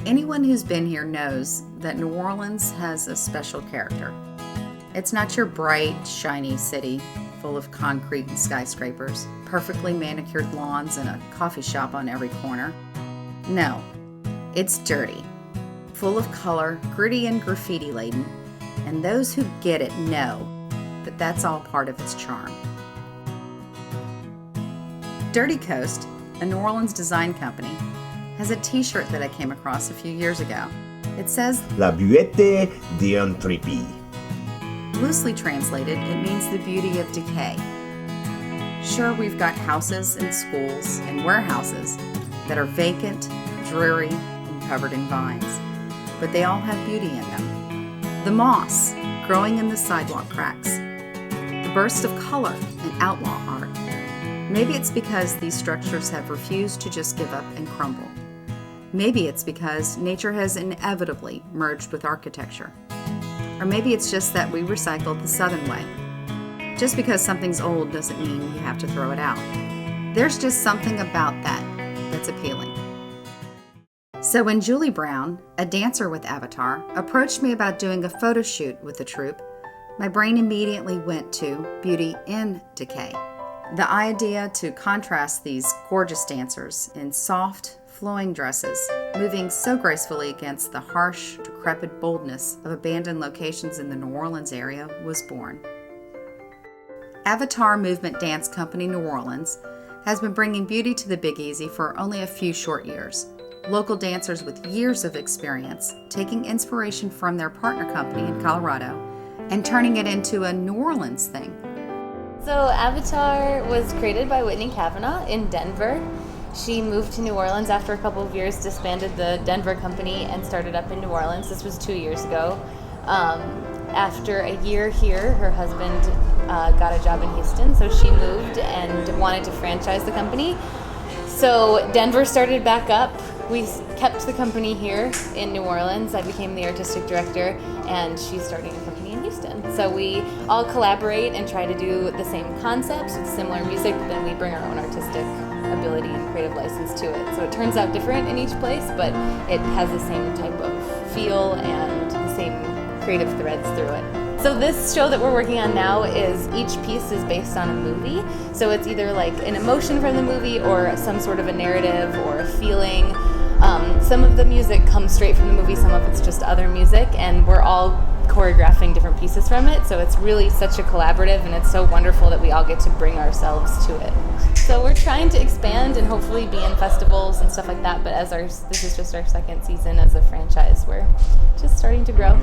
Anyone who's been here knows that New Orleans has a special character. It's not your bright, shiny city full of concrete and skyscrapers, perfectly manicured lawns, and a coffee shop on every corner. No, it's dirty, full of color, gritty and graffiti laden, and those who get it know that that's all part of its charm. Dirty Coast, a New Orleans design company, has a t-shirt that I came across a few years ago. It says, La beauté d'un trépied. Loosely translated, it means the beauty of decay. Sure, we've got houses and schools and warehouses that are vacant, dreary, and covered in vines, but they all have beauty in them. The moss growing in the sidewalk cracks, the burst of color and outlaw art. Maybe it's because these structures have refused to just give up and crumble. Maybe it's because nature has inevitably merged with architecture. Or maybe it's just that we recycled the Southern way. Just because something's old doesn't mean you have to throw it out. There's just something about that that's appealing. So when Julie Brown, a dancer with Avatar, approached me about doing a photo shoot with the troupe, my brain immediately went to Beauty in Decay. The idea to contrast these gorgeous dancers in soft, flowing dresses, moving so gracefully against the harsh, decrepit boldness of abandoned locations in the New Orleans area was born. Avatar Movement Dance Company New Orleans has been bringing beauty to the Big Easy for only a few short years. Local dancers with years of experience taking inspiration from their partner company in Colorado and turning it into a New Orleans thing. So Avatar was created by Whitney Kavanaugh in Denver. She moved to New Orleans after a couple of years, disbanded the Denver company, and started up in New Orleans. This was 2 years ago. After a year here, her husband got a job in Houston, so she moved and wanted to franchise the company. So Denver started back up. We kept the company here in New Orleans. I became the artistic director, and she's starting a company in Houston. So we all collaborate and try to do the same concepts with similar music, but then we bring our own artistic ability and creative license to it. So it turns out different in each place, but it has the same type of feel and the same creative threads through it. So this show that we're working on now is each piece is based on a movie. So it's either like an emotion from the movie or some sort of a narrative or a feeling. Some of the music comes straight from the movie, some of it's just other music, and we're all choreographing different pieces from it. So it's really such a collaborative, and it's so wonderful that we all get to bring ourselves to it. So we're trying to expand and hopefully be in festivals and stuff like that, but this is just our second season as a franchise, we're just starting to grow.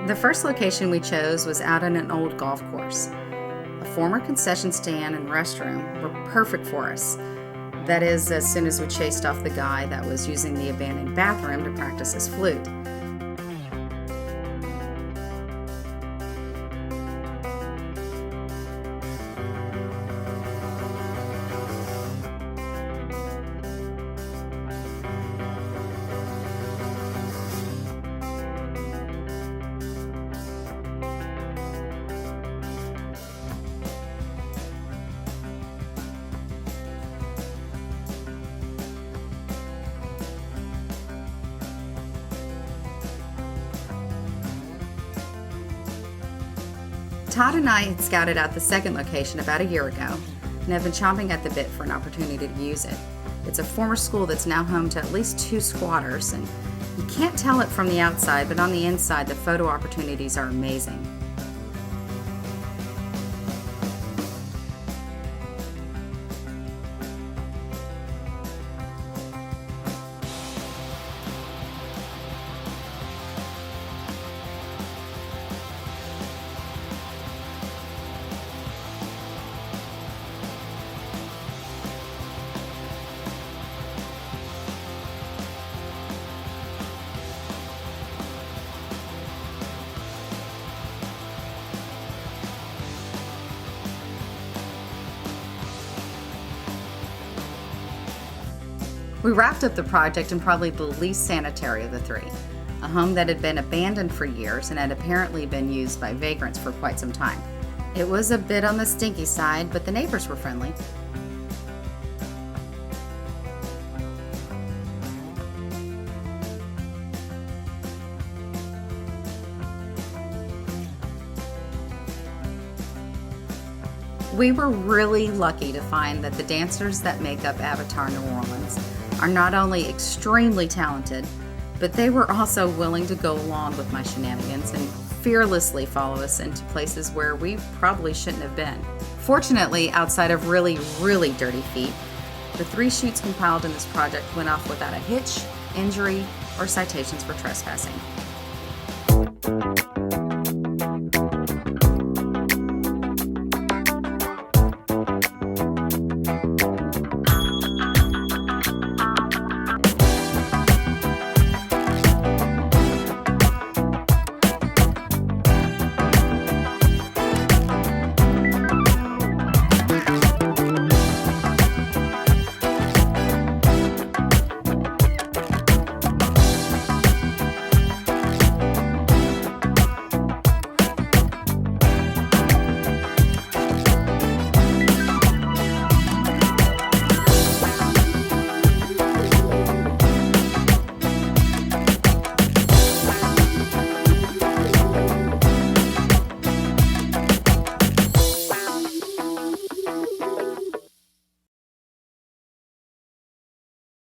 The first location we chose was out on an old golf course. A former concession stand and restroom were perfect for us. That is, as soon as we chased off the guy that was using the abandoned bathroom to practice his flute. Todd and I had scouted out the second location about a year ago and have been chomping at the bit for an opportunity to use it. It's a former school that's now home to at least 2 squatters, and you can't tell it from the outside, but on the inside the photo opportunities are amazing. We wrapped up the project in probably the least sanitary of the 3, a home that had been abandoned for years and had apparently been used by vagrants for quite some time. It was a bit on the stinky side, but the neighbors were friendly. We were really lucky to find that the dancers that make up Avatar New Orleans are not only extremely talented, but they were also willing to go along with my shenanigans and fearlessly follow us into places where we probably shouldn't have been. Fortunately, outside of really, really dirty feet, the 3 shoots compiled in this project went off without a hitch, injury, or citations for trespassing.